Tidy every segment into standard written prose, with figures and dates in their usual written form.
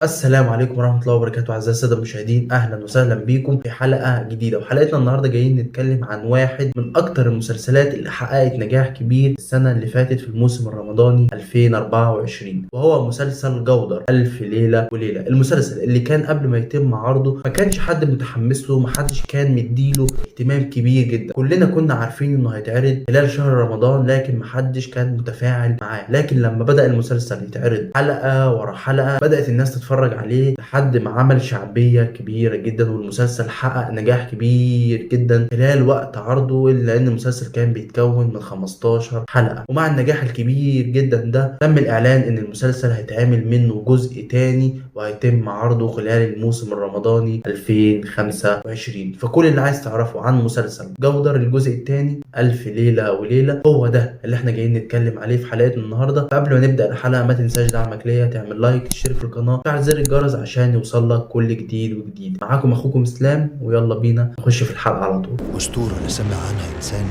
السلام عليكم ورحمة الله وبركاته أعزائي السادة المشاهدين، أهلا وسهلا بيكم في حلقة جديدة. وحلقتنا النهاردة جايين نتكلم عن واحد من أكتر المسلسلات اللي حققت نجاح كبير السنة اللي فاتت في الموسم الرمضاني 2024، وهو مسلسل جودر ألف ليلة وليلة. المسلسل اللي كان قبل ما يتم عرضه ما كانش حد متحمس له، محدش كان مديله اهتمام كبير جدا. كلنا كنا عارفين إنه هيتعرض خلال شهر رمضان، لكن محدش كان متفاعل معاه. لكن لما بدأ المسلسل يتعرض حلقة ورا حلقة بدأت الناس تتفرج عليه لحد ما عمل شعبية كبيرة جدا، والمسلسل حقق نجاح كبير جدا خلال وقت عرضه، إلا إن المسلسل كان بيتكون من 15 حلقة. ومع النجاح الكبير جدا ده تم الإعلان إن المسلسل هيتعمل منه جزء تاني وهيتم عرضه خلال الموسم الرمضاني 2025. فكل اللي عايز تعرفه عن مسلسل جودر الجزء التاني ألف ليلة وليلة هو ده اللي احنا جايين نتكلم عليه في حلقتنا النهارده. فقبل ما نبدأ الحلقة ما تنساش دعمك ليا، تعمل لايك، تشترك في القناة، تفعل زر الجرس عشان يوصلك كل جديد وجديد. معاكم اخوكم اسلام، ويلا بينا نخش في الحلقة على طول. أسطورة لا سمع عنها إنسان.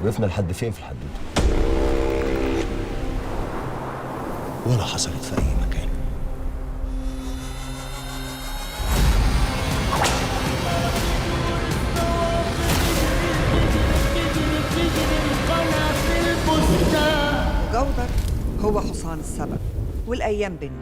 وقفنا لحد فين في الحدوتة؟ ولا حصلت في أي مكان. جودر هو حصان السبق والأيام بينا.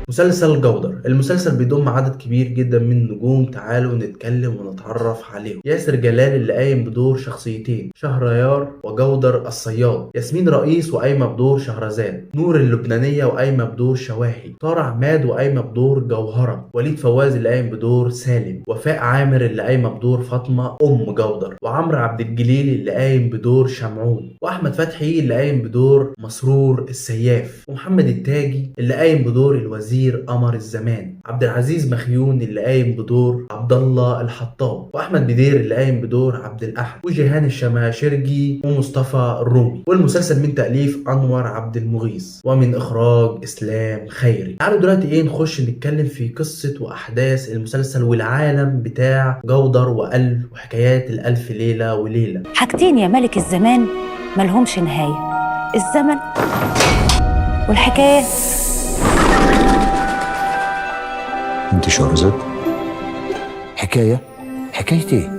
مسلسل جودر، المسلسل بيضم عدد كبير جدا من النجوم. تعالوا نتكلم ونتعرف عليهم. ياسر جلال اللي قايم بدور شخصيتين، شهريار وجودر الصياد، ياسمين رئيس وقايمه بدور شهرزاد، نور اللبنانيه وقايمه بدور شواحي، طارق عماد وقايمه بدور جوهره، وليد فواز اللي قايم بدور سالم، وفاء عامر اللي قايمه بدور فاطمه ام جودر، وعمرو عبد الجليل اللي قايم بدور شمعون، واحمد فتحي اللي قايم بدور مسرور السياف، ومحمد التاجي اللي قايم بدور الوزير قمر الزمان، عبد العزيز مخيون اللي قايم بدور عبد الله الحطاب، واحمد بدير اللي قايم بدور عبد الاحد، وجيهان الشماشرجي ومصطفى الرومي. والمسلسل من تأليف انور عبد المغيث ومن اخراج اسلام خيري. تعالوا دلوقتي نخش نتكلم في قصة واحداث المسلسل والعالم بتاع جودر وحكايات الالف ليلة وليلة. حاجتين يا ملك الزمان ملهمش نهاية، الزمن والحكايات. أنت شهرزاد؟ حكاية إيه؟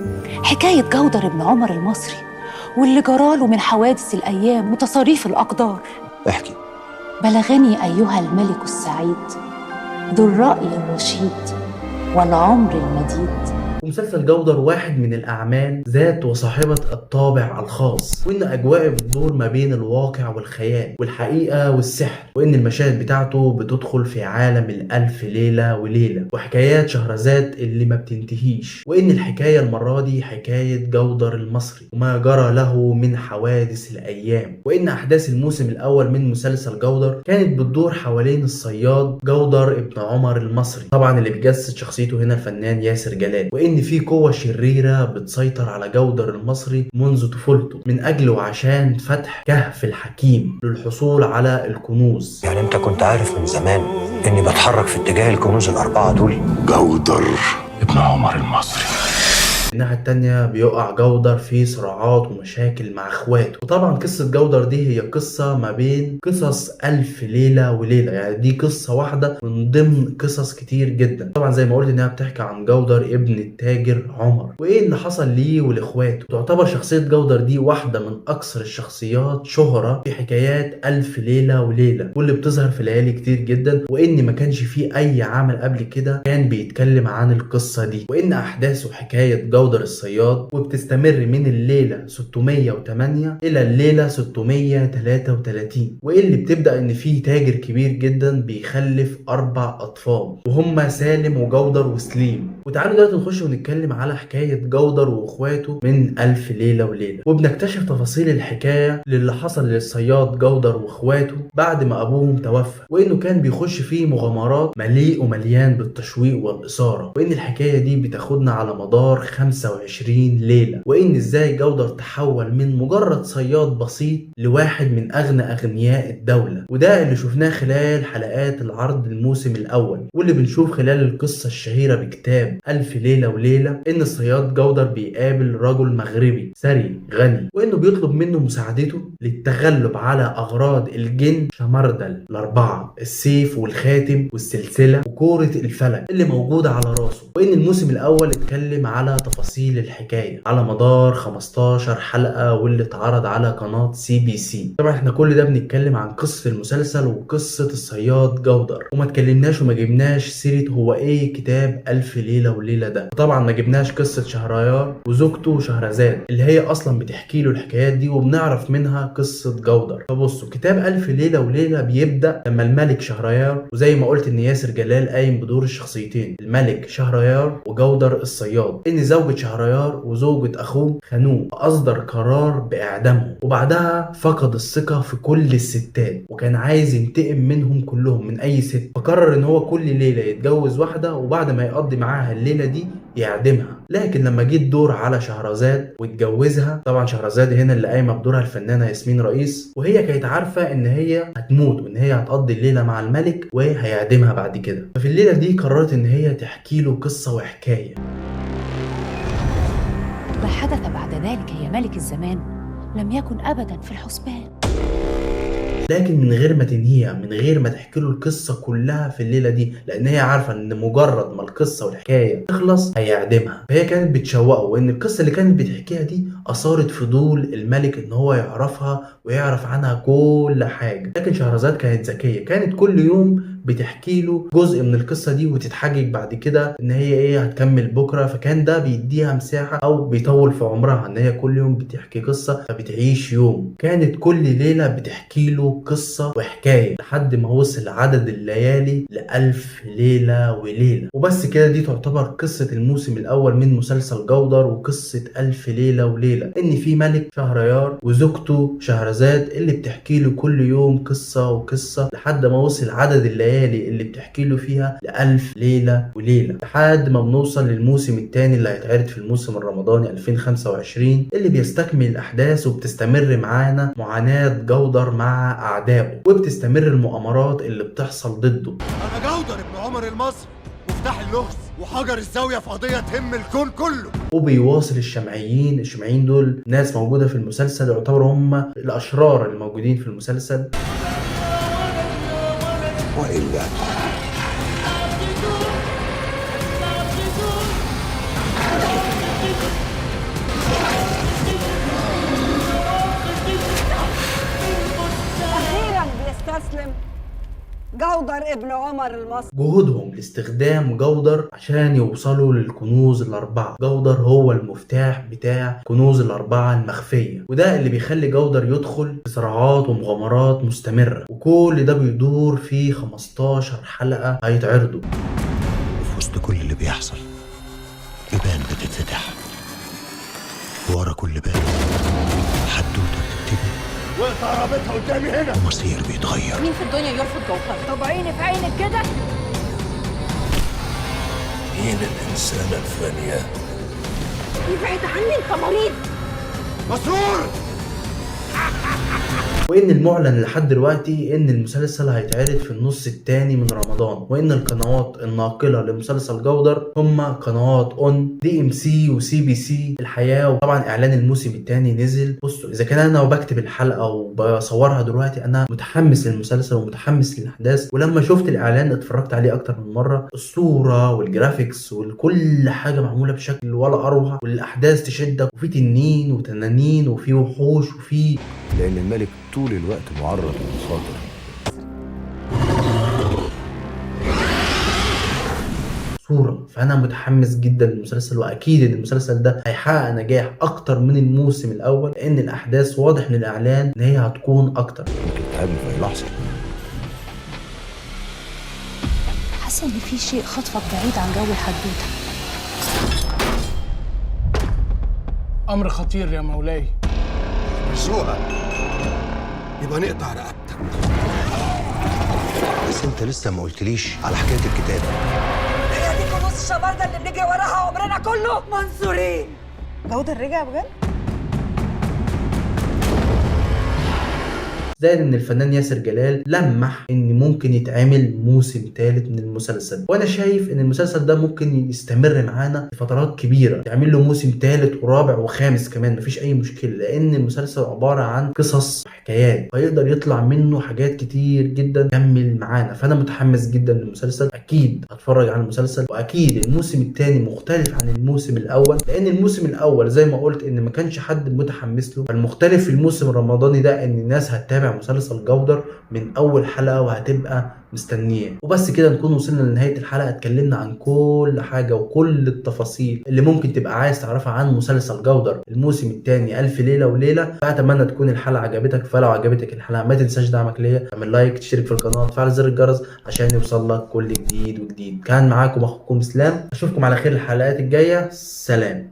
حكاية جودر ابن عمر المصري واللي جراله من حوادث الأيام وتصاريف الأقدار. احكي. بلغني أيها الملك السعيد ذو الرأي الرشيد والعمر المديد. ومسلسل جودر واحد من الأعمال ذات وصاحبة الطابع الخاص، وإن أجواءه بتدور ما بين الواقع والخيال والحقيقة والسحر، وإن المشاهد بتاعته بتدخل في عالم الألف ليلة وليلة وحكايات شهرزاد اللي ما بتنتهيش، وإن الحكاية المرة دي حكاية جودر المصري وما جرى له من حوادث الأيام، وإن أحداث الموسم الأول من مسلسل جودر كانت بتدور حوالين الصياد جودر ابن عمر المصري، طبعا اللي بيجسد شخصيته هنا الفنان ياسر جلال، وإن في قوة شريرة بتسيطر على جودر المصري منذ طفولته من أجل وعشان فتح كهف الحكيم للحصول على الكنوز. يعني أنت كنت عارف من زمان إني بتحرك في اتجاه الكنوز الأربعة دول؟ جودر ابن عمر المصري. الناحية التانية بيقع جودر في صراعات ومشاكل مع اخواته. وطبعا قصة جودر دي هي قصة ما بين قصص ألف ليلة وليلة، يعني دي قصة واحدة من ضمن قصص كتير جدا. طبعا زي ما قلت انها بتحكي عن جودر ابن التاجر عمر وايه اللي حصل ليه ولاخواته. تعتبر شخصية جودر دي واحدة من اكثر الشخصيات شهرة في حكايات ألف ليلة وليلة، واللي بتظهر في ليالي كتير جدا، وان ما كانش فيه اي عمل قبل كده كان بيتكلم عن القصة دي، وان احداثه حكاية جودر الصياد وبتستمر من الليلة 608 إلى الليلة 633، واللي بتبدأ إن فيه تاجر كبير جدا بيخلف 4 أطفال وهم سالم وجودر وسليم. وتعالوا دلوقتي نخش ونتكلم على حكاية جودر وإخواته من ألف ليلة وليلة، وبنكتشف تفاصيل الحكاية للي حصل للصياد جودر وإخواته بعد ما أبوهم توفى، وإنه كان بيخش فيه مغامرات مليء ومليان بالتشويق والإثارة، وإن الحكاية دي بتاخدنا على مدار 5 25 ليلة، وإن إزاي جودر تحول من مجرد صياد بسيط لواحد من أغنى أغنياء الدولة. وده اللي شفناه خلال حلقات العرض الموسم الأول، واللي بنشوف خلال القصة الشهيرة بكتاب ألف ليلة وليلة إن الصياد جودر بيقابل رجل مغربي ثري غني، وإنه بيطلب منه مساعدته للتغلب على أغراض الجن شمردل الأربعة، السيف والخاتم والسلسلة وكورة الفلك اللي موجودة على راسه. وإن الموسم الأول اتكلم على تفاصيل الحكاية على مدار 15 حلقة، واللي اتعرض على قناة CBC. طبعا احنا كل ده بنتكلم عن قصة المسلسل وقصة الصياد جودر، وما اتكلمناش وما جبناش سيرة هو ايه كتاب ألف ليلة وليلة ده. طبعا ما جبناش قصة شهريار وزوجته شهرزاد اللي هي اصلا بتحكي له الحكايات دي، وبنعرف منها قصة جودر. فبصوا، كتاب ألف ليلة وليلة بيبدأ لما الملك شهريار، وزي ما قلت ان ياسر جلال قايم بدور الشخصيتين الملك شهريار وجودر الصياد، ان زوجة شهريار وزوجة اخوه خانوه، فاصدر قرار باعدامهم. وبعدها فقد الثقة في كل الستات وكان عايز ينتقم منهم كلهم، من اي ست. فقرر ان هو كل ليلة يتجوز واحدة، وبعد ما يقضي معاها الليلة دي يعدمها. لكن لما جه الدور على شهرزاد واتجوزها، طبعا شهرزاد هنا اللي قايمه بدورها الفنانه ياسمين رئيس، وهي كانت عارفه ان هي هتموت وان هي هتقضي الليله مع الملك وهيعدمها بعد كده. ففي الليله دي قررت ان هي تحكي له قصه وحكايه. ما حدث بعد ذلك يا ملك الزمان لم يكن أبدا في الحسبان. لكن من غير ما تنهيها، من غير ما تحكي له القصه كلها في الليله دي، لان هي عارفه ان مجرد ما القصه والحكايه تخلص هيعدمها. فهي كانت بتشوقه، وان القصه اللي كانت بتحكيها دي اثارت فضول الملك ان هو يعرفها ويعرف عنها كل حاجه. لكن شهرزاد كانت ذكيه، كانت كل يوم بتحكي له جزء من القصه دي وتتحجج بعد كده ان هي ايه هتكمل بكره. فكان ده بيديها مساحه او بيطول في عمرها، ان هي كل يوم بتحكي قصه فبتعيش يوم. كانت كل ليله بتحكي له قصه وحكايه لحد ما وصل عدد الليالي ل1000 ليله وليله. وبس كده، دي تعتبر قصه الموسم الاول من مسلسل جودر، وقصه 1000 ليله وليله، ان في ملك شهريار وزوجته شهرزاد اللي بتحكي له كل يوم قصه وقصه لحد ما وصل عدد الليالي اللي بتحكي له فيها ل1000 ليلة وليلة، لحد ما بنوصل للموسم الثاني اللي هيتعرض في الموسم الرمضاني 2025، اللي بيستكمل الأحداث وبتستمر معانا معاناة جودر مع أعدائه، وبتستمر المؤامرات اللي بتحصل ضده. انا جودر ابن عمر المصري، مفتاح اللغز وحجر الزاوية في قضية تهم الكون كله. وبيواصل الشمعيين دول ناس موجودة في المسلسل، يعتبروا هم الأشرار الموجودين في المسلسل. وإلا أخيراً بيستسلم جودر ابن عمر المصري. جهودهم لاستخدام جودر عشان يوصلوا للكنوز الأربعة. جودر هو المفتاح بتاع كنوز الأربعة المخفية، وده اللي بيخلي جودر يدخل في صراعات ومغامرات مستمرة، وكل ده بيدور في 15 حلقة هيتعرضوا. وفي وسط كل اللي بيحصل بيبان بتتفتح، ورا كل باب حدوتة بتبتدي وقربتها قدامي هنا، ومصير بيتغير. مين في الدنيا يرفض جوهر؟ طب عيني في عينك كده. مين الإنسانة الفانية؟ ابعد عني، انت مريض. مسرور! وإن المعلن لحد دلوقتي إن المسلسل هيتعرض في النص الثاني من رمضان، وإن القنوات الناقلة لمسلسل جودر هما قنوات اون DMC وCBC الحياة. وطبعا إعلان الموسم الثاني نزل. بصوا، إذا كان أنا وبكتب الحلقة وبصورها دلوقتي أنا متحمس للمسلسل ومتحمس للأحداث، ولما شفت الإعلان اتفرجت عليه أكتر من مرة. الصورة والجرافيكس وكل حاجة معمولة بشكل ولا أروع، والأحداث تشدك، وفي تنين وتنانين وفي وحوش وفي، لأن الملك طول الوقت معرض للمخاطر. صورة. فأنا متحمس جدا للمسلسل، وأكيد إن المسلسل ده هيحقق نجاح أكتر من الموسم الأول، لأن الأحداث واضح من الإعلان إن هي هتكون أكتر. ممكن تقابل في أي لحظة. حاسة إن في شيء خطفك بعيد عن جو الحدوتة. أمر خطير يا مولاي. بسوها يبقى نقطع رقبتك. بس انت لسه ما قلتليش على حكايه الكتاب. هي دي كنوز الشباب اللي بنجري وراها عمرنا كله منصورين. جودة رجع بجد؟ زائد ان الفنان ياسر جلال لمح ان ممكن يتعمل موسم ثالث من المسلسل، وانا شايف ان المسلسل ده ممكن يستمر معانا لفترات كبيره، يعمل له موسم ثالث ورابع وخامس كمان، مفيش اي مشكله، لان المسلسل عباره عن قصص وحكايات فيقدر يطلع منه حاجات كتير جدا تكمل معانا. فانا متحمس جدا للمسلسل، اكيد هتفرج على المسلسل، واكيد الموسم الثاني مختلف عن الموسم الاول، لان الموسم الاول زي ما قلت ان ما كانش حد متحمس له. فالمختلف في الموسم الرمضاني ده ان الناس هتتابع مسلسل جودر من اول حلقه وهتبقى مستنيه. وبس كده نكون وصلنا لنهايه الحلقه، اتكلمنا عن كل حاجه وكل التفاصيل اللي ممكن تبقى عايز تعرفها عن مسلسل جودر الموسم الثاني الف ليله وليله. فاتمنى تكون الحلقه عجبتك، فلو عجبتك الحلقه ما تنساش دعمك ليا، تعمل لايك، تشترك في القناه، تفعل زر الجرس عشان يوصل لك كل جديد وجديد. كان معاكم اخوكم اسلام، اشوفكم على خير الحلقات الجايه، سلام.